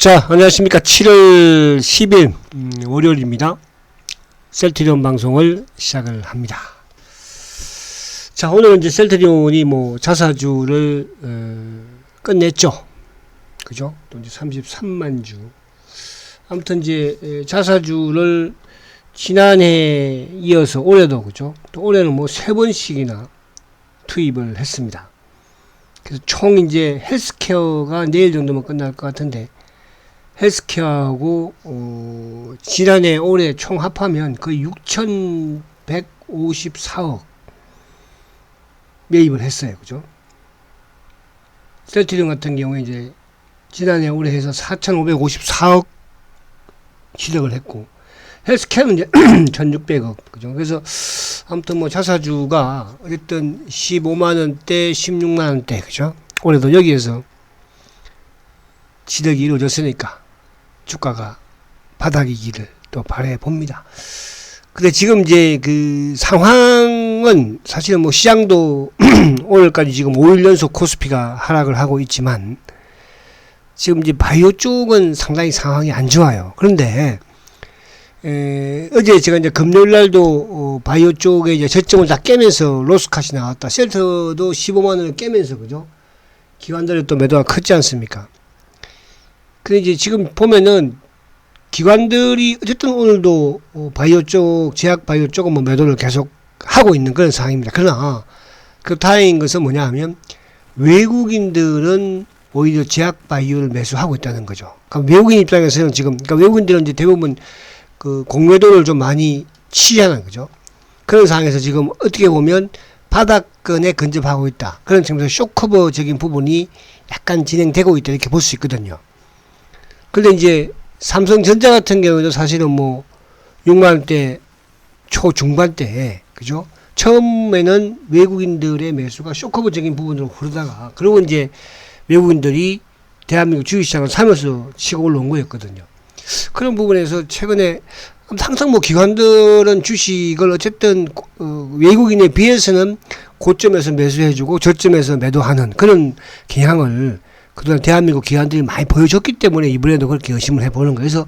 자, 안녕하십니까. 7월 10일 월요일입니다. 셀트리온 방송을 시작을 합니다. 자, 오늘은 이제 셀트리온이 뭐 자사주를 끝냈죠. 그죠? 또 이제 33만 주. 아무튼 이제 자사주를 지난해에 이어서 올해도 그죠? 또 올해는 뭐 3번씩이나 투입을 했습니다. 그래서 총 이제 헬스케어가 내일 정도면 끝날 것 같은데, 헬스케어하고 지난해 올해 총 합하면 거의 6,154억 매입을 했어요. 그죠? 셀트리온 같은 경우에 이제 지난해 올해 해서 4,554억 시력을 했고, 헬스케어는 이제 1,600억. 그죠? 그래서 아무튼 뭐 자사주가 어쨌든 15만원대, 16만원대. 그죠? 올해도 여기에서 지력이 이루어졌으니까 주가가 바닥이기를 또 바래 봅니다. 근데 지금 이제 그 상황은 사실은 뭐 시장도 오늘까지 지금 5일 연속 코스피가 하락을 하고 있지만, 지금 이제 바이오 쪽은 상당히 상황이 안 좋아요. 그런데 어제 제가 이제 금요일 날도 바이오 쪽에 이제 저점을 다 깨면서 로스캅이 나왔다. 셀트도 15만원을 깨면서, 그죠? 기관들의 또 매도가 컸지 않습니까? 근데 이제 지금 보면은 기관들이 어쨌든 오늘도 바이오 쪽, 제약 바이오 쪽은 뭐 매도를 계속 하고 있는 그런 상황입니다. 그러나 그 다행인 것은 뭐냐 하면 외국인들은 오히려 제약 바이오를 매수하고 있다는 거죠. 그러니까 외국인 입장에서는 지금, 그러니까 외국인들은 이제 대부분 그 공매도를 좀 많이 취하는 거죠. 그런 상황에서 지금 어떻게 보면 바닥권에 근접하고 있다. 그런 측면에서 쇼커버적인 부분이 약간 진행되고 있다. 이렇게 볼 수 있거든요. 근데 이제 삼성전자 같은 경우에도 사실은 뭐 6만원대 초중반대에, 그죠? 처음에는 외국인들의 매수가 쇼커버적인 부분으로 흐르다가, 그리고 이제 외국인들이 대한민국 주식시장을 사면서 치고 올라온 거였거든요. 그런 부분에서 최근에 항상 뭐 기관들은 주식을 어쨌든 외국인에 비해서는 고점에서 매수해주고 저점에서 매도하는 그런 경향을 그동안 대한민국 기관들이 많이 보여줬기 때문에 이번에도 그렇게 의심을 해보는 거예요. 그래서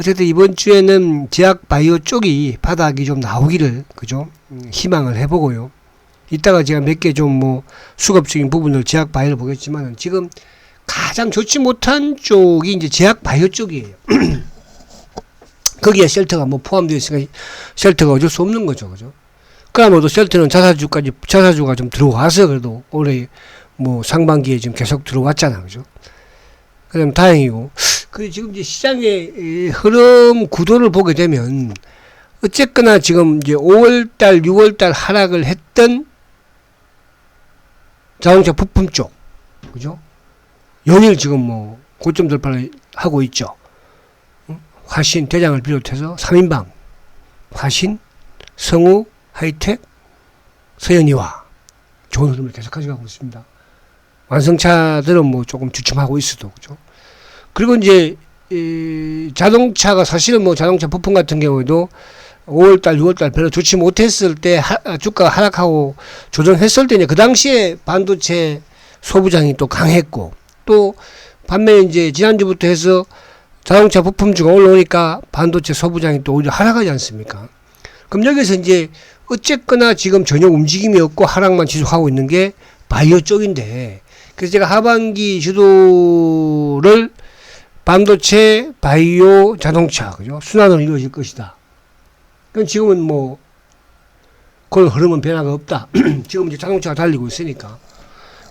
어쨌든 이번 주에는 제약 바이오 쪽이 바닥이 좀 나오기를, 그죠? 희망을 해보고요. 이따가 제가 몇 개 좀 뭐 수급적인 부분을 제약 바이오를 보겠지만, 지금 가장 좋지 못한 쪽이 이제 제약 바이오 쪽이에요. 거기에 셀트가 뭐 포함되어 있으니까 셀트가 어쩔 수 없는 거죠. 그죠? 그러면도 셀트는 자사주가 좀 들어와서 그래도 올해 뭐 상반기에 지금 계속 들어왔잖아. 그죠? 그다음 다행이고. 그 지금 이제 시장의 흐름 구도를 보게 되면 어쨌거나 지금 이제 5월달, 6월달 하락을 했던 자동차 부품 쪽, 그죠? 연일 지금 뭐 고점 돌파를 하고 있죠. 화신, 대장을 비롯해서 3인방, 화신, 성우, 하이텍, 서현이와 좋은 흐름을 계속 가져가고 있습니다. 완성차들은 뭐 조금 주춤하고 있어도, 그죠? 그리고 이제 자동차가 사실은 뭐 자동차 부품 같은 경우에도 5월달, 6월달 별로 좋지 못했을 때 주가가 하락하고 조정했을 때, 그 당시에 반도체 소부장이 또 강했고, 또 반면에 이제 지난주부터 해서 자동차 부품주가 올라오니까 반도체 소부장이 또 오히려 하락하지 않습니까? 그럼 여기서 이제 어쨌거나 지금 전혀 움직임이 없고 하락만 지속하고 있는 게 바이오 쪽인데, 그래서 제가 하반기 주도를 반도체, 바이오, 자동차, 그죠? 순환으로 이루어질 것이다. 그럼 지금은 뭐 그런 흐름은 변화가 없다. 지금 이제 자동차가 달리고 있으니까,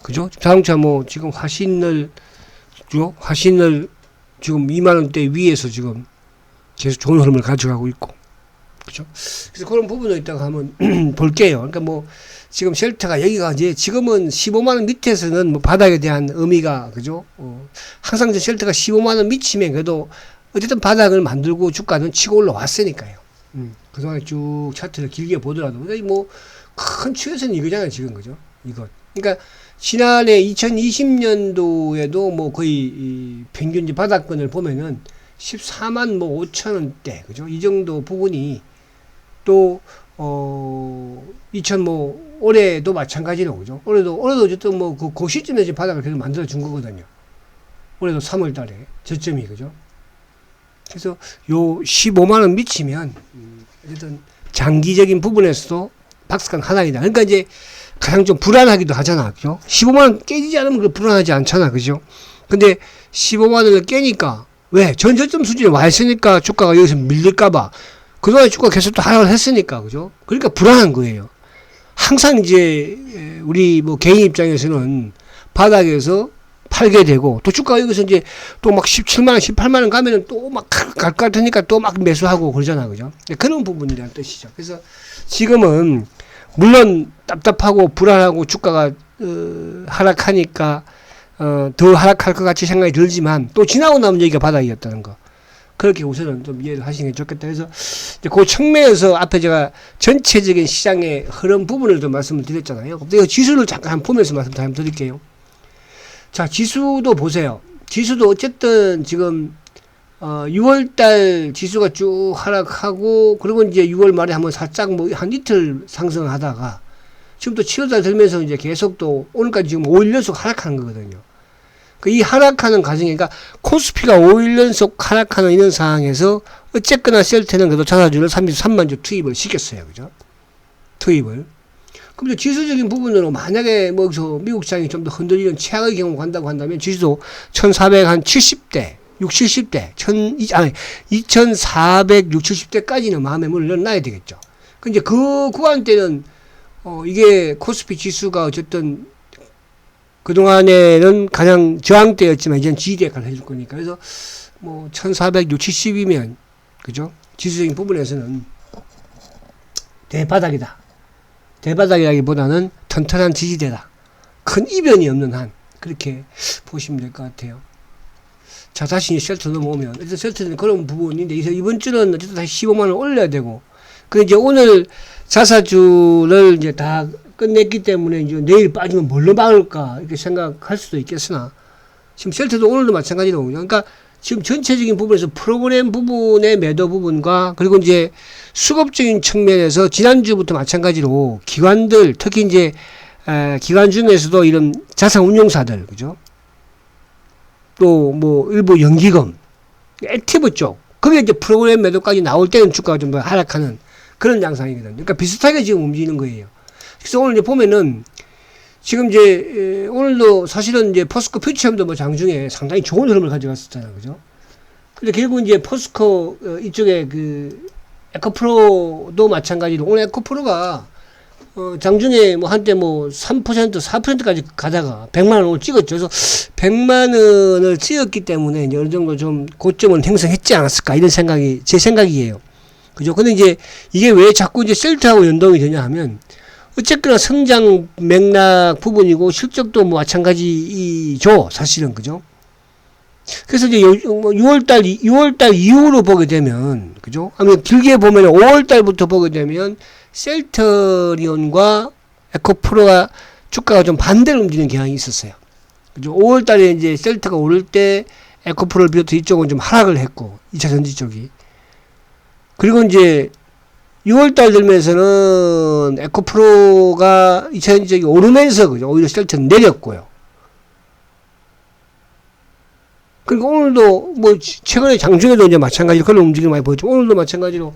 그죠? 자동차 뭐 지금 화신을 지금 2만원대 위에서 지금 계속 좋은 흐름을 가져가고 있고, 그죠? 그래서 그런 부분을 있다가 한번 볼게요. 그러니까 뭐 지금 쉘터가 여기가 이제 지금은 15만원 밑에서는 뭐 바닥에 대한 의미가, 그죠? 항상 저 쉘터가 15만원 미치면 그래도 어쨌든 바닥을 만들고 주가는 치고 올라왔으니까요. 그동안 쭉 차트를 길게 보더라도 뭐 큰 추세는 이거잖아요, 지금. 그죠? 이것. 그러니까 지난해 2020년도에도 뭐 거의 이 평균 바닥권을 보면은 14만 뭐 5천원대, 그죠? 이 정도 부분이 또 2000 뭐 올해도 마찬가지로, 그죠? 올해도 어쨌든 뭐 그 시점에 이제 바닥을 계속 만들어 준 거거든요. 올해도 3월 달에 저점이, 그죠? 그래서 요 15만원 미치면, 어쨌든 장기적인 부분에서도 박스권 하나이다. 그러니까 이제 가장 좀 불안하기도 하잖아. 그죠? 15만원 깨지지 않으면 그 불안하지 않잖아. 그죠? 근데 15만원을 깨니까, 왜? 전저점 수준에 와 있으니까 주가가 여기서 밀릴까봐. 그동안 주가 계속 또 하락을 했으니까. 그죠? 그러니까 불안한 거예요. 항상 이제, 우리 뭐 개인 입장에서는 바닥에서 팔게 되고, 또 주가가 여기서 이제 또 막 17만원, 18만원 가면은 또 막 갈 것 같으니까 또 막 매수하고 그러잖아. 그죠? 그런 부분이라는 뜻이죠. 그래서 지금은, 물론 답답하고 불안하고 주가가, 하락하니까, 더 하락할 것 같이 생각이 들지만, 또 지나고 나면 여기가 바닥이었다는 거. 그렇게 우선은 좀 이해를 하시는 게 좋겠다. 그래서, 이제 그 측면에서 앞에 제가 전체적인 시장의 흐름 부분을 좀 말씀을 드렸잖아요. 근데 지수를 잠깐 한번 보면서 말씀 좀 드릴게요. 자, 지수도 보세요. 지수도 어쨌든 지금, 6월달 지수가 쭉 하락하고, 그리고 이제 6월 말에 한번 살짝 뭐 한 이틀 상승하다가, 지금 또 7월달 들면서 이제 계속 또 오늘까지 지금 5일 연속 하락하는 거거든요. 이 하락하는 과정에, 그러니까 코스피가 5일 연속 하락하는 이런 상황에서 어쨌거나 셀트는 그래도 자사주를 33만 주 투입을 시켰어요. 그죠? 투입을. 그럼 이제 지수적인 부분으로 만약에 뭐 여기서 미국 시장이 좀 더 흔들리는 최악의 경우 간다고 한다면 지수도 1470대, 60, 70대, 2460, 70대까지는 마음의 문을 열어놔야 되겠죠. 근데 그 구간대는 이게 코스피 지수가 어쨌든 그동안에는 가장 저항대였지만 이제는 지지 역할을 해줄 거니까. 그래서 뭐 1460, 70이면 그죠? 지수적인 부분에서는 대바닥이다. 대바닥이라기보다는 튼튼한 지지대다. 큰 이변이 없는 한 그렇게 보시면 될 것 같아요. 자, 다시 셀트 넘어오면 일단 셀트는 그런 부분인데 이번 주는 어쨌든 다시 15만원 올려야 되고, 그 이제 오늘 자사주를 이제 다 끝냈기 때문에 이제 내일 빠지면 뭘로 막을까 이렇게 생각할 수도 있겠으나, 지금 셀트도 오늘도 마찬가지로, 그러니까 지금 전체적인 부분에서 프로그램 부분의 매도 부분과, 그리고 이제 수급적인 측면에서 지난주부터 마찬가지로 기관들, 특히 이제 기관 중에서도 이런 자산 운용사들, 그죠? 또 뭐 일부 연기금, 액티브 쪽, 그게 이제 프로그램 매도까지 나올 때는 주가가 좀 더 하락하는 그런 양상이거든요. 그러니까 비슷하게 지금 움직이는 거예요. 그래서 오늘 이제 보면은 지금 이제 오늘도 사실은 이제 포스코 퓨처엠도 뭐 장중에 상당히 좋은 흐름을 가져갔었잖아요. 그죠? 근데 결국 이제 포스코 이쪽에 그 에코프로도 마찬가지로 오늘 에코프로가 장중에 뭐 한때 뭐 3%, 4%까지 가다가 100만 원을 찍었죠. 그래서 100만 원을 찍었기 때문에 이제 어느 정도 좀 고점은 형성했지 않았을까 이런 생각이 제 생각이에요. 그죠? 근데 이제 이게 왜 자꾸 이제 셀트하고 연동이 되냐 하면 어쨌거나 성장 맥락 부분이고 실적도 뭐 마찬가지죠. 사실은. 그죠? 그래서 이제 6월달 이후로 보게 되면, 그죠? 아니면 길게 보면 5월달부터 보게 되면 셀트리온과 에코프로가 주가가 좀 반대로 움직이는 경향이 있었어요. 그죠? 5월달에 이제 셀트가 오를 때 에코프로를 비롯해 이쪽은 좀 하락을 했고, 2차 전지 쪽이. 그리고 이제 6월달 들면서는 에코프로가 2차 전지 쪽이 오르면서, 그죠? 오히려 셀트는 내렸고요. 그리고 오늘도 뭐 최근에 장중에도 이제 마찬가지로 그런 움직임을 많이 보였죠. 오늘도 마찬가지로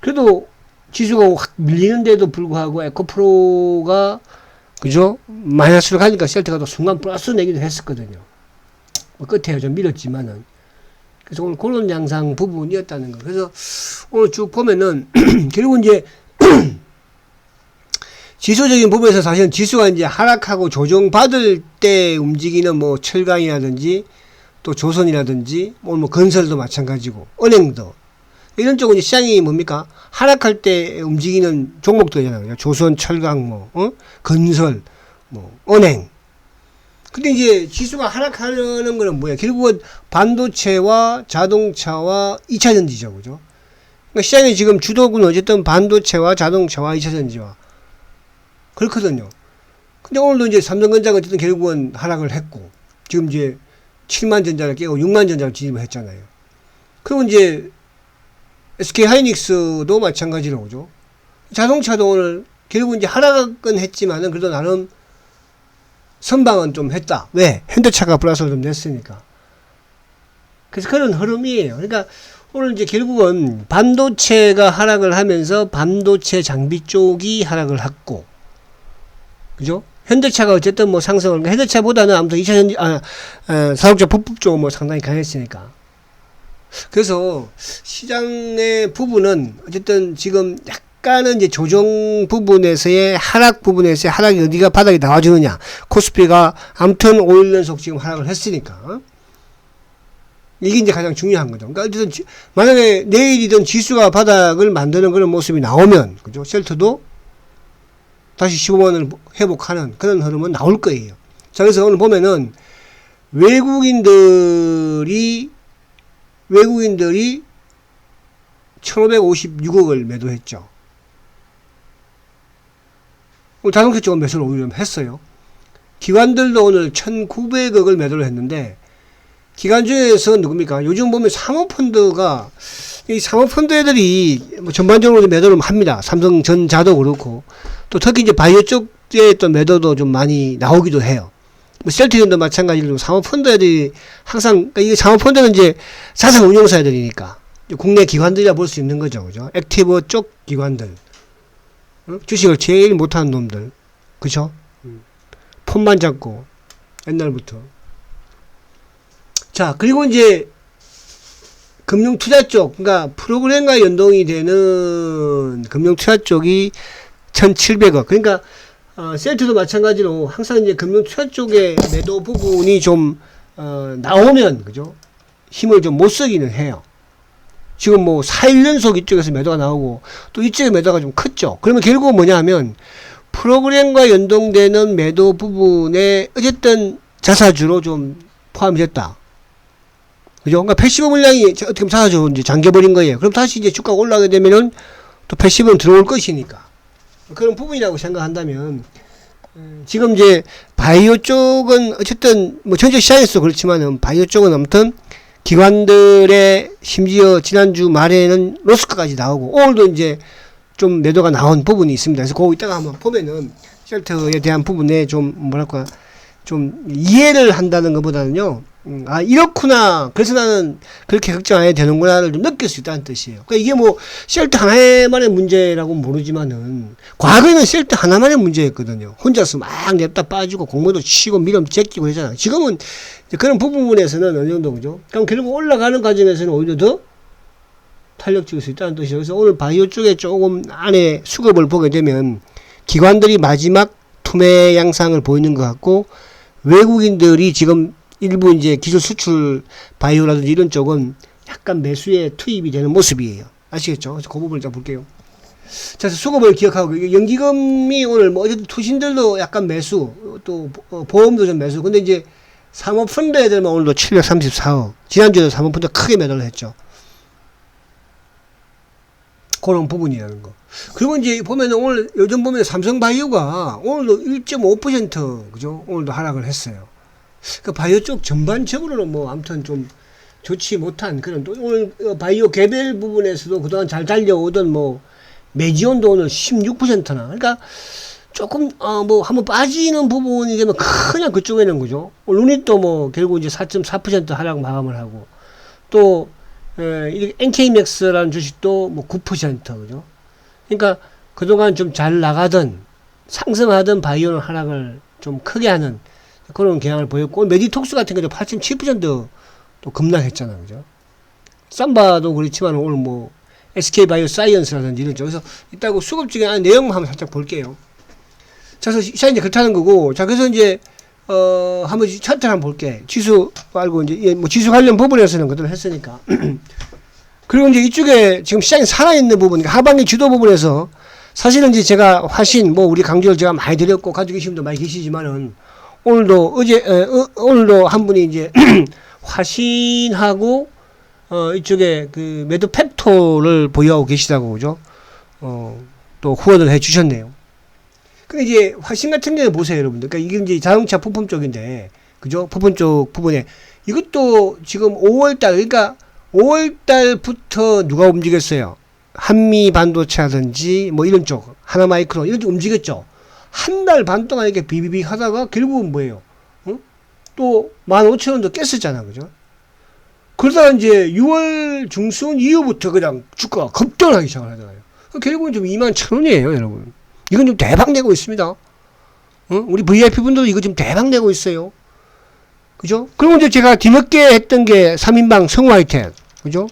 그래도 지수가 확 밀리는데도 불구하고 에코프로가 그죠? 마이너스로 가니까 셀트가 또 순간 플러스 내기도 했었거든요. 뭐 끝에 좀 밀었지만은. 그래서 오늘 그런 양상 부분이었다는 거. 그래서 오늘 쭉 보면은 결국 이제 지수적인 부분에서 사실은 지수가 이제 하락하고 조정받을 때 움직이는 뭐 철강이라든지 또 조선이라든지 오늘 뭐 건설도 마찬가지고 은행도 이런 쪽은 이제 시장이 뭡니까 하락할 때 움직이는 종목들이잖아요. 조선, 철강, 뭐 건설, 뭐 은행. 근데 이제 지수가 하락하는 거는 뭐야? 결국은 반도체와 자동차와 2차 전지죠, 그죠? 그러니까 시장의 지금 주도구는 어쨌든 반도체와 자동차와 2차 전지와 그렇거든요. 근데 오늘도 이제 삼성전자가 어쨌든 결국은 하락을 했고 지금 이제 7만 전자를 깨고 6만 전자를 진입을 했잖아요. 그리고 이제 SK 하이닉스도 마찬가지로 그죠. 자동차도 오늘 결국 이제 하락은 했지만은 그래도 나름 선방은 좀 했다. 왜? 현대차가 플러스를 좀 냈으니까. 그래서 그런 흐름이에요. 그러니까 오늘 이제 결국은 반도체가 하락을 하면서 반도체 장비 쪽이 하락을 했고, 그죠? 현대차가 어쨌든 뭐 상승을, 그러니까 현대차보다는 아무튼 2차 자동차 부품 쪽은 뭐 상당히 강했으니까. 그래서 시장의 부분은 어쨌든 지금 약간은 이제 조정 부분에서의 하락 부분에서의 하락이 어디가 바닥이 나와주느냐. 코스피가 아무튼 5일 연속 지금 하락을 했으니까. 이게 이제 가장 중요한 거죠. 그러니까 어쨌든 만약에 내일이든 지수가 바닥을 만드는 그런 모습이 나오면, 그죠? 셀트도 다시 15만원을 회복하는 그런 흐름은 나올 거예요. 자, 그래서 오늘 보면은 외국인들이 1556억을 매도했죠. 오늘 자동차 쪽은 매수를 오히려 했어요. 기관들도 오늘 1900억을 매도를 했는데, 기관 중에서 누굽니까? 요즘 보면 사모펀드가, 이 사모펀드 애들이 뭐 전반적으로 매도를 합니다. 삼성전자도 그렇고, 또 특히 이제 바이오 쪽에 또 매도도 좀 많이 나오기도 해요. 뭐 셀트리온도 마찬가지로 사모펀드 애들이 항상, 그러니까 이게 사모펀드는 이제 자산 운용사 애들이니까 국내 기관들이라 볼 수 있는 거죠. 그죠? 액티브 쪽 기관들. 주식을 제일 못하는 놈들. 그죠? 폰만 잡고, 옛날부터. 자, 그리고 이제 금융 투자 쪽, 그러니까 프로그램과 연동이 되는 금융 투자 쪽이 1700억. 그러니까 셀트도 마찬가지로 항상 이제 금융 투자 쪽의 매도 부분이 좀 나오면, 그죠? 힘을 좀 못 쓰기는 해요. 지금 뭐 4일 연속 이쪽에서 매도가 나오고 또 이쪽에 매도가 좀 컸죠. 그러면 결국은 뭐냐 하면 프로그램과 연동되는 매도 부분에 어쨌든 자사주로 좀 포함이 됐다. 그죠? 그러니까 패시브 물량이 어떻게 보면 자사주 이제 잠겨버린 거예요. 그럼 다시 이제 주가가 올라가게 되면은 또 패시브는 들어올 것이니까. 그런 부분이라고 생각한다면, 지금 이제 바이오 쪽은 어쨌든 뭐 전체 시장에서 그렇지만은 바이오 쪽은 아무튼 기관들의 심지어 지난주 말에는 로스카까지 나오고 오늘도 이제 좀 매도가 나온 부분이 있습니다. 그래서 그거 이따가 한번 보면은 셀트에 대한 부분에 좀 뭐랄까 좀 이해를 한다는 것보다는요, 아 이렇구나, 그래서 나는 그렇게 걱정 안 해도 되는구나를 좀 느낄 수 있다는 뜻이에요. 그러니까 이게 뭐 셀트 하나만의 문제라고 모르지만은 과거에는 셀트 하나만의 문제였거든요. 혼자서 막 냅다 빠지고 공모도 치고 미럼 제끼고 했잖아요. 지금은 이제 그런 부분에서는 어느 정도, 그죠? 그럼 결국 올라가는 과정에서는 오히려 더 탄력적일 수 있다는 뜻이에요. 그래서 오늘 바이오 쪽에 조금 안에 수급을 보게 되면 기관들이 마지막 투매 양상을 보이는 것 같고, 외국인들이 지금 일부 이제 기술 수출 바이오라든지 이런 쪽은 약간 매수에 투입이 되는 모습이에요. 아시겠죠? 그래서 그 부분을 좀 볼게요. 자, 그래서 수급을 기억하고, 연기금이 오늘 뭐 어쨌든 투신들도 약간 매수, 또 보험도 좀 매수. 근데 이제 사모펀드 애들만 오늘도 734억. 지난주에도 사모펀드 크게 매도를 했죠. 그런 부분이라는 거. 그리고 이제 보면은 오늘 요즘 보면 삼성바이오가 오늘도 1.5% 그죠? 오늘도 하락을 했어요. 그 바이오 쪽 전반적으로는 뭐 아무튼 좀 좋지 못한 그런, 또 오늘 바이오 개별 부분에서도 그동안 잘 달려오던 뭐 메지온도 오늘 16%나. 그러니까 조금 뭐 한번 빠지는 부분이 되면 그냥 그쪽에는, 그죠? 루닛도 뭐 결국 이제 4.4% 하락 마감을 하고, 또 NK맥스라는 주식도 뭐 9%, 그죠? 그러니까 그동안 좀 잘 나가던 상승하던 바이오는 하락을 좀 크게 하는 그런 경향을 보였고, 메디톡스 같은 경우도 8.7% 또 급락했잖아, 그죠? 삼바도 그렇지만 오늘 뭐 SK바이오사이언스라든지 이런 쪽. 그래서 이따고 수급 중에 내용 한번 살짝 볼게요. 자, 그래서 시장이 이제 그렇다는 거고, 자, 그래서 이제 한번 차트를 한번 볼게. 지수 말고 이제 뭐 지수 관련 부분에서는 그대로 했으니까. 그리고 이제 이쪽에 지금 시장이 살아있는 부분, 그러니까 하반기 주도 부분에서 사실은 이제 제가 화신, 뭐 우리 강조를 제가 많이 드렸고 가지고 계신 분도 많이 계시지만은, 오늘도 오늘도 한 분이 이제 화신하고 이쪽에 그 매도 팩토를 보유하고 계시다고, 그죠? 또 후원을 해 주셨네요. 근데 이제 화신 같은 경우에 보세요, 여러분들. 그러니까 이게 이제 자동차 부품 쪽인데, 그죠? 부품 쪽 부분에 이것도 지금 5월달, 그러니까 5월달부터 누가 움직였어요? 한미 반도체라든지 뭐 이런 쪽, 하나마이크론 이런 쪽 움직였죠. 한 달 반 동안 이렇게 비비빅 하다가 결국은 뭐예요? 또 15,000원도 깼었잖아, 그죠? 그러다가 이제 6월 중순 이후부터 그냥 주가가 급등하기 시작을 하잖아요. 결국은 좀 21,000원이에요, 여러분. 이건 좀 대박 내고 있습니다. 우리 VIP 분들도 이거 좀 대박 내고 있어요. 그죠? 그리고 이제 제가 뒤늦게 했던 게 3인방 성우하이텍. 그죠?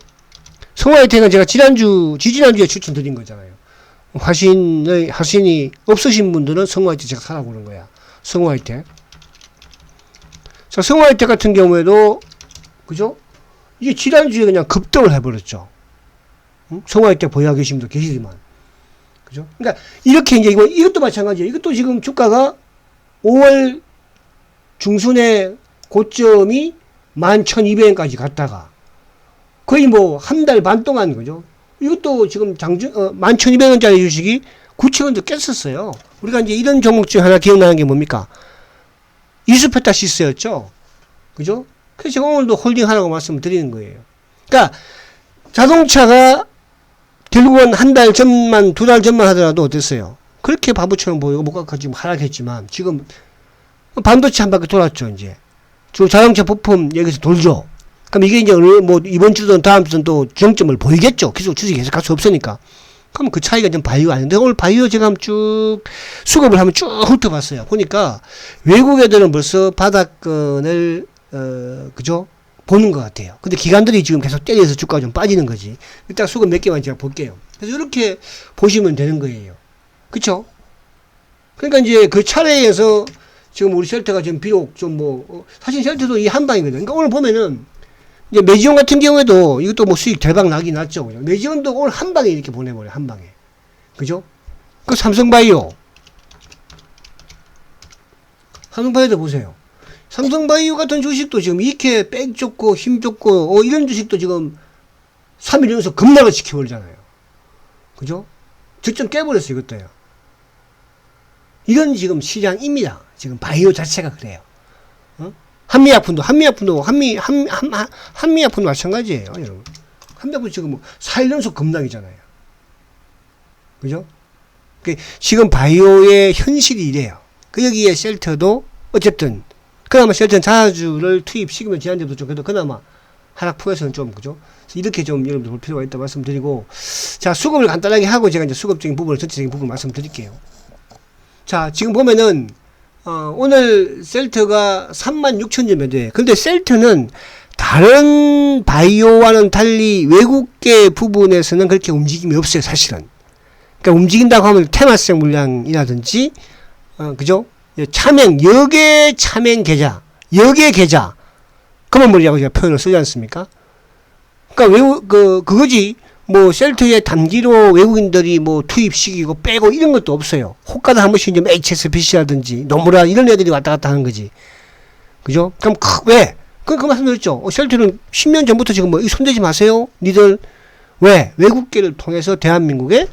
성우하이텍은 제가 지지난주에 추천드린 거잖아요. 화신이 없으신 분들은 성우하이텍 제가 사라고 그런 거야. 성우하이텍. 자, 성우하이텍 같은 경우에도, 그죠? 이게 지난주에 그냥 급등을 해버렸죠. 성우하이텍 보유하고 계신 분들 계시지만. 그죠? 그러니까, 이렇게 이제 이것도 마찬가지예요. 이것도 지금 주가가 5월 중순에 고점이 11,200원까지 갔다가, 거의 뭐, 한 달 반 동안, 그죠? 이것도 지금 11,200원짜리 주식이 9,000원도 깼었어요. 우리가 이제 이런 종목 중 하나 기억나는 게 뭡니까? 이스페타시스였죠? 그죠? 그래서 제가 오늘도 홀딩 하라고 말씀을 드리는 거예요. 그러니까, 자동차가 결국은 한 달 전만, 두 달 전만 하더라도 어땠어요? 그렇게 바보처럼 보이고, 목가가 지금 하락했지만, 지금 반도체 한 바퀴 돌았죠, 이제. 주 자동차 부품 여기서 돌죠. 그럼 이게 이제 뭐 이번 주든 다음 주든 또 정점을 보이겠죠. 계속 주식이 계속 갈 수 없으니까. 그럼 그 차이가 좀 바이오 아닌데 오늘 바이오 제가 쭉 수급을 한번 쭉 훑어봤어요. 보니까 외국 애들은 벌써 바닥권을 그죠? 보는 것 같아요. 근데 기관들이 지금 계속 때려서 주가가 좀 빠지는 거지. 일단 수급 몇 개만 제가 볼게요. 그래서 이렇게 보시면 되는 거예요. 그쵸? 그러니까 이제 그 차례에서 지금 우리 쉘터가 지금 비록 좀 사실 쉘터도 이 한방이거든. 그러니까 오늘 보면은 이제 메지온 같은 경우에도 이것도 뭐 수익 대박 나긴 났죠. 그죠? 메지온도 오늘 한 방에 이렇게 보내버려요. 한 방에. 그죠? 그 삼성바이오. 삼성바이오도 보세요. 삼성바이오 같은 주식도 지금 이렇게 백 좋고 힘 좋고 이런 주식도 지금 3일 연속 급락을 시켜버리잖아요. 그죠? 저점 깨버렸어요. 이것도요. 이런 지금 시장입니다. 지금 바이오 자체가 그래요. 한미약품도 마찬가지예요, 여러분. 한미약품 지금 4일 연속 급락이잖아요. 그죠? 지금 바이오의 현실이 이래요. 여기에 쉘터도 어쨌든 그나마 쉘터는 자주를 투입시키면 지난주도 좀 그래도 그나마 하락폭에서는 좀 그죠? 이렇게 좀 여러분들 볼 필요가 있다 말씀드리고, 자, 수급을 간단하게 하고 제가 이제 수급적인 부분을 전체적인 부분을 말씀드릴게요. 자, 지금 보면은 오늘 셀트가 36,000점 매도에. 근데 셀트는 다른 바이오와는 달리 외국계 부분에서는 그렇게 움직임이 없어요, 사실은. 그러니까 움직인다고 하면 테마성 물량이라든지, 그죠? 역의 차맹 계좌, 역의 계좌. 그만 물이라고 제가 표현을 쓰지 않습니까? 그러니까 그거지. 뭐 셀트의 단기로 외국인들이 뭐 투입시키고 빼고 이런 것도 없어요. 호가다 한 번씩 좀 HSBC라든지 노무라 이런 애들이 왔다 갔다 하는 거지. 그죠? 그럼 왜? 그 말씀드렸죠. 셀트는 10년 전부터 지금 뭐 손대지 마세요. 니들 왜? 외국계를 통해서 대한민국에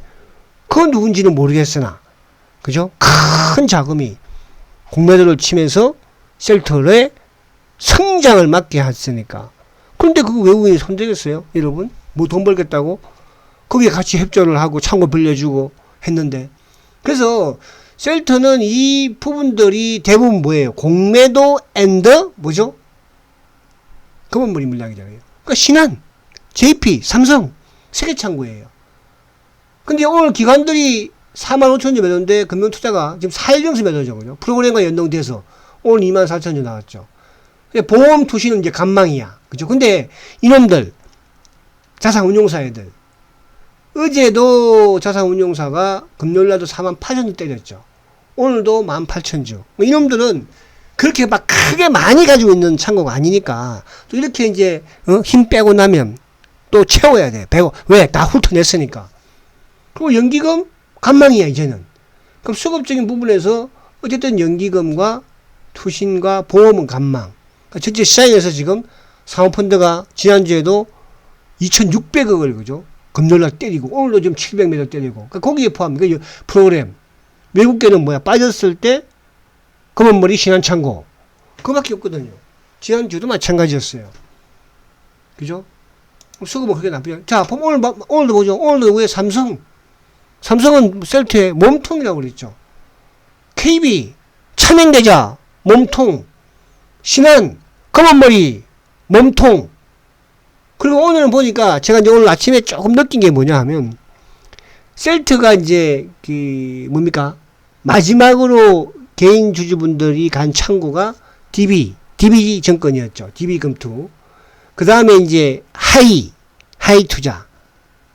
그건 누군지는 모르겠으나 그죠? 큰 자금이 공매도를 치면서 셀트의 성장을 막게 했으니까. 그런데 그거 외국인이 손대겠어요? 여러분? 뭐 돈 벌겠다고? 거기에 같이 협조를 하고 창고 빌려주고 했는데. 그래서 셀트는 이 부분들이 대부분 뭐예요? 공매도 앤더 뭐죠? 금원물이 물량이잖아요. 그러니까 신한, JP, 삼성 세 개 창고예요. 근데 오늘 기관들이 45,000점 매도인데 금융투자가 지금 4일 연속 매도죠. 그죠? 프로그램과 연동돼서 오늘 24,000점 나왔죠. 보험 투시는 이제 간망이야. 그죠? 근데 이놈들 자산운용사 애들. 어제도 자산운용사가 금요일날도 48,000주 때렸죠. 오늘도 18,000주. 이놈들은 그렇게 막 크게 많이 가지고 있는 창고가 아니니까 또 이렇게 이제 힘 빼고 나면 또 채워야 돼. 배고 왜? 다 훑어냈으니까. 그리고 연기금 간망이야 이제는. 그럼 수급적인 부분에서 어쨌든 연기금과 투신과 보험은 간망. 그러니까 전체 시장에서 지금 사모펀드가 지난주에도 2,600억을 그죠? 금요일날 때리고 오늘도 지금 700m 때리고. 그러니까 거기에 포함. 그러니까 프로그램 외국계는 뭐야? 빠졌을 때 검은머리 신한창고 그거밖에 없거든요. 지난주도 마찬가지였어요. 그죠? 수급은 그게 나쁘죠. 자, 오늘도 보죠. 오늘도 왜 삼성은 셀트의 몸통이라고 그랬죠. KB 차명계좌 몸통, 신한 검은머리 몸통. 그리고 오늘은 보니까 제가 이제 오늘 아침에 조금 느낀 게 뭐냐 하면 셀트가 이제 그 뭡니까 마지막으로 개인 주주분들이 간 창구가 DB 증권이었죠. DB 금투. 그 다음에 이제 하이 투자.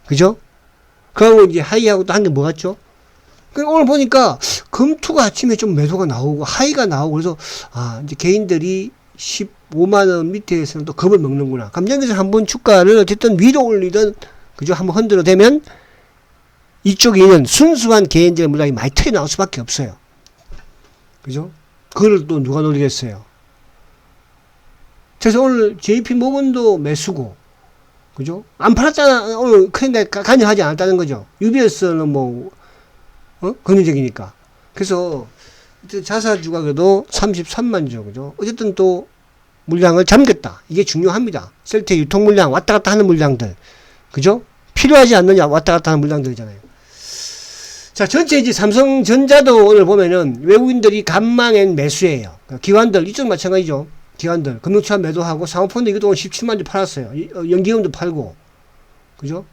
그죠? 그리고 이제 하이하고 또 한 개 뭐 같죠? 오늘 보니까 금투가 아침에 좀 매도가 나오고 하이가 나오고 그래서 이제 개인들이 15만원 밑에서는 또 겁을 먹는구나. 감정에서 한번 주가를 어쨌든 위로 올리든 그죠? 한번 흔들어 대면 이쪽에 있는 순수한 개인들의 물량이 많이 튀어 나올 수밖에 없어요. 그죠? 그걸 또 누가 노리겠어요. 그래서 오늘 JP 모건도 매수고, 그죠? 안 팔았잖아. 오늘 큰데 관여하지 않았다는 거죠. UBS는 뭐, 금융적이니까. 그래서, 자사주가 그래도 33만 주, 그죠? 어쨌든 또 물량을 잠겼다. 이게 중요합니다. 셀트의 유통 물량, 왔다 갔다 하는 물량들. 그죠? 필요하지 않느냐, 왔다 갔다 하는 물량들이잖아요. 자, 전체 이제 삼성전자도 오늘 보면은 외국인들이 간망엔 매수예요. 기관들, 이쪽 마찬가지죠. 기관들, 금융투자 매도하고 사모펀드 이것도 오늘 17만 주 팔았어요. 연기금도 팔고. 그죠?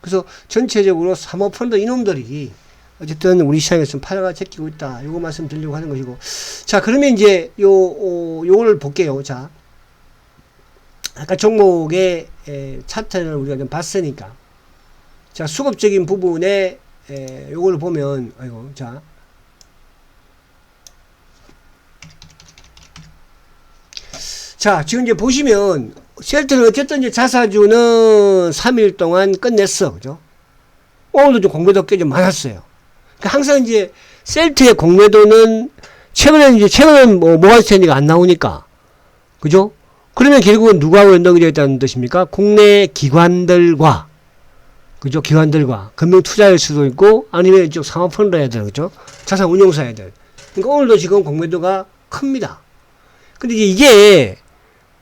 그래서 전체적으로 사모펀드 이놈들이 어쨌든 우리 시장에서 팔아가 제끼고 있다. 요거 말씀드리려고 하는 것이고. 자, 그러면 이제 요거를 볼게요. 자. 아까 종목의 차트를 우리가 좀 봤으니까. 자, 수급적인 부분에 요걸 보면, 아이고, 자. 자, 지금 이제 보시면, 셀트는 어쨌든 이제 자사주는 3일 동안 끝냈어. 그죠? 오늘도 좀 공매도 꽤 좀 많았어요. 그러니까 항상 이제 셀트의 공매도는 최근에는 뭐, 모아스탠디가 안 나오니까. 그죠? 그러면 결국은 누구하고 연동이 되어 있다는 뜻입니까? 국내 기관들과 그죠? 기관들과 금융 투자일 수도 있고 아니면 이쪽 사모펀드 애들 그죠? 자산 운용사 애들. 그러니까 오늘도 지금 공매도가 큽니다. 근데 이제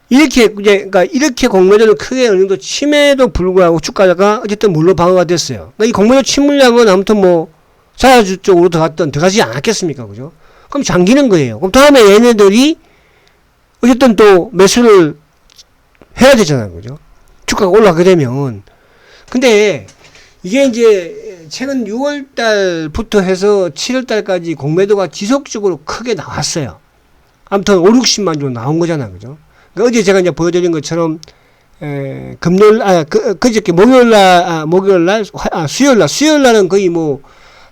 이게 그러니까 이렇게 공매도를 크게 어느 정도 침에도 불구하고 주가가 어쨌든 물로 방어가 됐어요. 그러니까 이 공매도 침물량은 아무튼 뭐 자사주 쪽으로 들어가지 않았겠습니까? 그죠? 그럼 잠기는 거예요. 그럼 다음에 얘네들이 어쨌든 또 매수를 해야 되잖아요. 그죠? 주가가 올라가게 되면. 근데 이게 이제 최근 6월달부터 해서 7월달까지 공매도가 지속적으로 크게 나왔어요. 아무튼 5, 60만 정도 나온 거잖아요. 그죠? 그러니까 어제 제가 이제 보여드린 것처럼 그저께 수요일날은 거의 뭐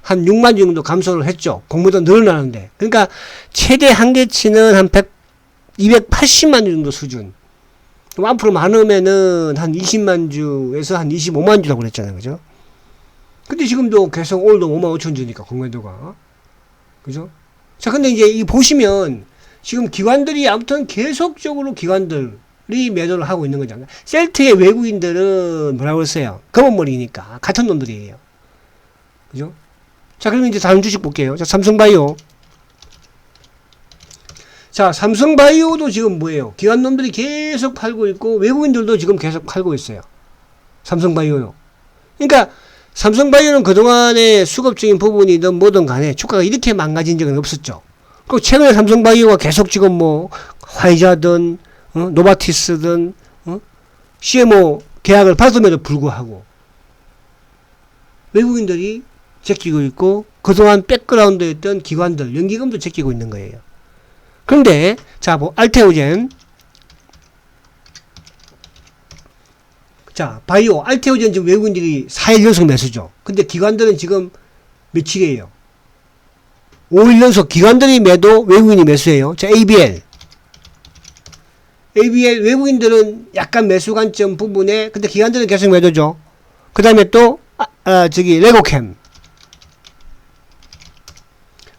한 6만 정도 감소를 했죠. 공매도 늘어나는데. 그러니까 최대 한계치는 한 280만 주 정도 수준. 그럼 앞으로 많으면은 한 20만 주에서 한 25만 주라고 그랬잖아요. 그죠? 근데 지금도 계속 오늘도 5만 5천 주니까 공매도가. 그죠? 자, 근데 이제 이 보시면 지금 기관들이 아무튼 계속적으로 기관들이 매도를 하고 있는 거잖아요. 셀트의 외국인들은 뭐라고 했어요? 검은머리니까. 같은 놈들이에요. 그죠? 자, 그러면 이제 다른 주식 볼게요. 자, 삼성바이오. 자, 삼성바이오도 지금 뭐예요? 기관놈들이 계속 팔고 있고 외국인들도 지금 계속 팔고 있어요. 삼성바이오요. 그러니까 삼성바이오는 그동안의 수급적인 부분이든 뭐든 간에 주가가 이렇게 망가진 적은 없었죠. 그리고 최근에 삼성바이오가 계속 지금 뭐 화이자든 노바티스든 CMO 계약을 받음에도 불구하고 외국인들이 제끼고 있고 그동안 백그라운드에 있던 기관들 연기금도 제끼고 있는 거예요. 그런데 자, 뭐 알테오젠, 자 바이오, 알테오젠 지금 외국인들이 4일 연속 매수죠. 근데 기관들은 지금 며칠이에요? 5일 연속 기관들이 매도, 외국인이 매수해요. 자, ABL 외국인들은 약간 매수 관점 부분에, 근데 기관들은 계속 매도죠. 그 다음에 또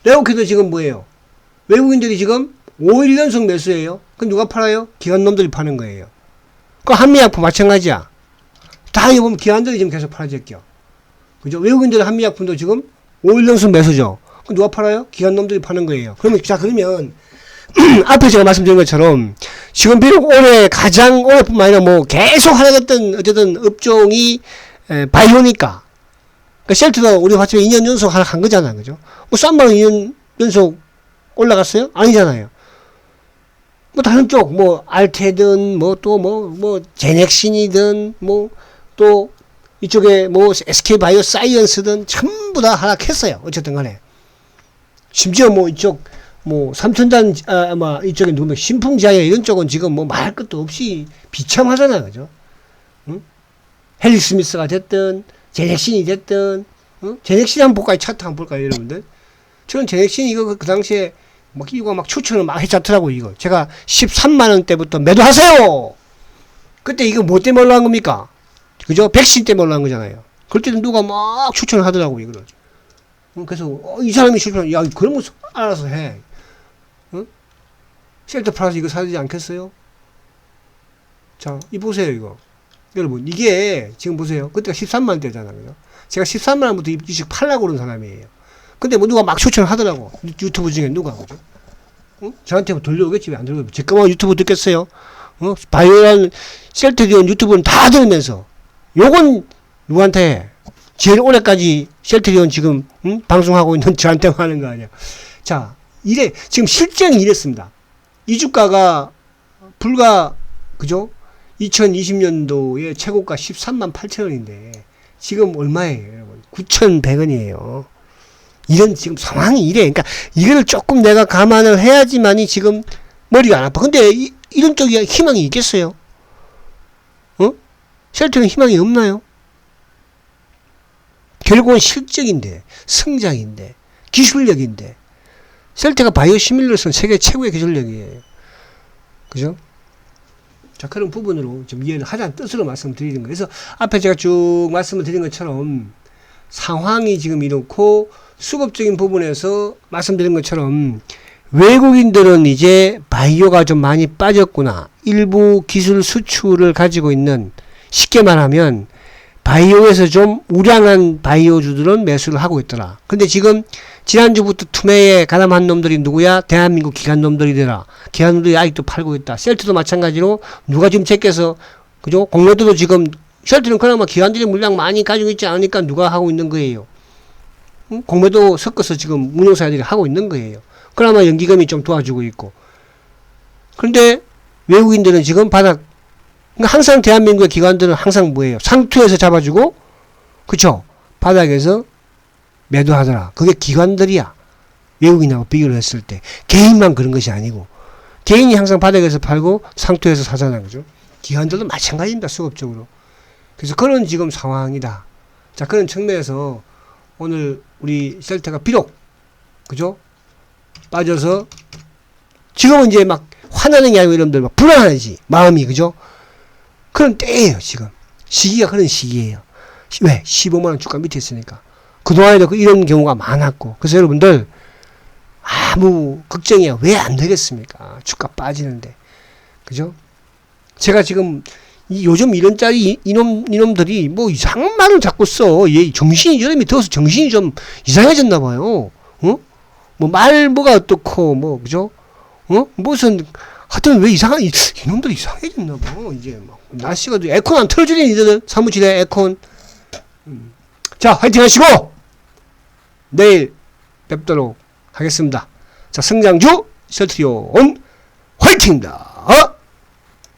레고캠도 지금 뭐예요? 외국인들이 지금 5일 연속 매수예요. 그럼 누가 팔아요? 기관놈들이 파는 거예요. 그 한미약품 마찬가지야. 다 이거 보면 기관들이 지금 계속 팔아졌죠. 그죠? 외국인들 한미약품도 지금 5일 연속 매수죠. 그럼 누가 팔아요? 기관놈들이 파는 거예요. 그러면 앞에 제가 말씀드린 것처럼 지금 비록 올해뿐만 아니라 뭐 계속 하락했던 어쨌든 업종이 바이오니까. 그러니까 셀트도 우리 봤지만 2년 연속 하락한 거잖아요. 그죠? 뭐 쌈바는 2년 연속 올라갔어요? 아니잖아요. 뭐 다른 쪽, 뭐 알테든 뭐 또 뭐 제넥신이든 뭐 또 이쪽에 뭐 SK 바이오사이언스든 전부 다 하락했어요. 어쨌든 간에. 심지어 뭐 이쪽 뭐 삼천단 아마 이쪽에 누구면 신풍지하야 이런 쪽은 지금 뭐 말할 것도 없이 비참하잖아요. 그죠? 응? 헬리 스미스가 됐든 제넥신이 됐든 제넥신 한번 볼까요? 차트 한번 볼까요? 여러분들? 저는 제넥신 이거 그 당시에 막 이거 막 추천을 막 해줬더라고. 이거 제가 13만원 때부터 매도하세요. 그때 이거 뭐 때문에 올라간 겁니까? 그죠? 백신 때문에 올라간 거잖아요. 그럴 때는 누가 막 추천을 하더라고 이거를. 그래서 이 사람이 추천, 야 그런 거 알아서 해. 쉘터 플러스 이거 사야 되지 않겠어요? 자, 이 보세요 이거. 여러분 이게 지금 보세요. 그때가 13만 대잖아요. 그죠? 제가 13만 원부터 주식 팔라고 그런 사람이에요. 근데 뭐 누가 막 추천을 하더라고. 유튜브 중에 누가 그죠? 저한테 뭐 돌려오겠지 왜 안 돌려오겠지? 제 거만 유튜브 듣겠어요? 바이오란 셀트리온 유튜브는 다 들으면서 요건 누구한테 해? 제일 오래까지 셀트리온 지금 방송하고 있는 저한테만 하는 거 아니야. 자, 이래 지금 실정이 이랬습니다. 이 주가가 불과 그죠? 2020년도에 최고가 13만 8천 원인데 지금 얼마예요, 여러분? 9,100원이에요. 이런 지금 상황이 이래. 그러니까 이거를 조금 내가 감안을 해야지만이 지금 머리가 안 아파. 근데 이런 쪽이 희망이 있겠어요? 셀트는 희망이 없나요? 결국은 실적인데, 성장인데, 기술력인데, 셀트가 바이오시밀러스는 세계 최고의 기술력이에요. 그죠? 자, 그런 부분으로 좀 이해를 하자는 뜻으로 말씀드리는 거예요. 그래서 앞에 제가 쭉 말씀을 드린 것처럼 상황이 지금 이렇고 수급적인 부분에서 말씀드린 것처럼 외국인들은 이제 바이오가 좀 많이 빠졌구나. 일부 기술 수출을 가지고 있는, 쉽게 말하면 바이오에서 좀 우량한 바이오주들은 매수를 하고 있더라. 근데 지금 지난주부터 투매에 가담한 놈들이 누구야? 대한민국 기관놈들이더라. 기관놈들이 아직도 팔고 있다. 셀트도 마찬가지로 누가 지금 제껴서 그죠? 공매도도 지금 셀트는 그나마 기관들이 물량 많이 가지고 있지 않으니까 누가 하고 있는 거예요. 공매도 섞어서 지금 운용사들이 하고 있는 거예요. 그나마 연기금이 좀 도와주고 있고. 그런데 외국인들은 지금 바닥, 그러니까 항상 대한민국의 기관들은 항상 뭐예요? 상투에서 잡아주고, 그쵸? 바닥에서 매도하더라. 그게 기관들이야. 외국인하고 비교를 했을 때. 개인만 그런 것이 아니고. 개인이 항상 바닥에서 팔고 상투에서 사잖아. 그죠? 기관들도 마찬가지입니다. 수급적으로. 그래서 그런 지금 상황이다. 자, 그런 측면에서 오늘 우리 셀트가 비록, 그죠? 빠져서 지금은 이제 막 화나는 게 아니고 여러분들 막 불안하지. 마음이, 그죠? 그런 때예요, 지금. 시기가 그런 시기예요. 왜? 15만원 주가 밑에 있으니까. 그동안에도 이런 경우가 많았고. 그래서 여러분들, 아무 걱정이야. 왜 안 되겠습니까? 주가 빠지는데. 그죠? 제가 지금, 요즘 이런 짤이, 이놈들이 뭐 이상한 말을 자꾸 써. 얘 정신이 여름이 더워서 정신이 좀 이상해졌나 봐요. 뭐 뭐가 어떻고, 뭐, 그죠? 무슨, 하여튼 왜 이놈들이 이상해졌나 봐. 이제 막, 날씨가, 에어컨 안 틀어주니, 니들 사무실에 에어컨. 자, 화이팅 하시고, 내일 뵙도록 하겠습니다. 자, 성장주 셀트리온 화이팅입니다.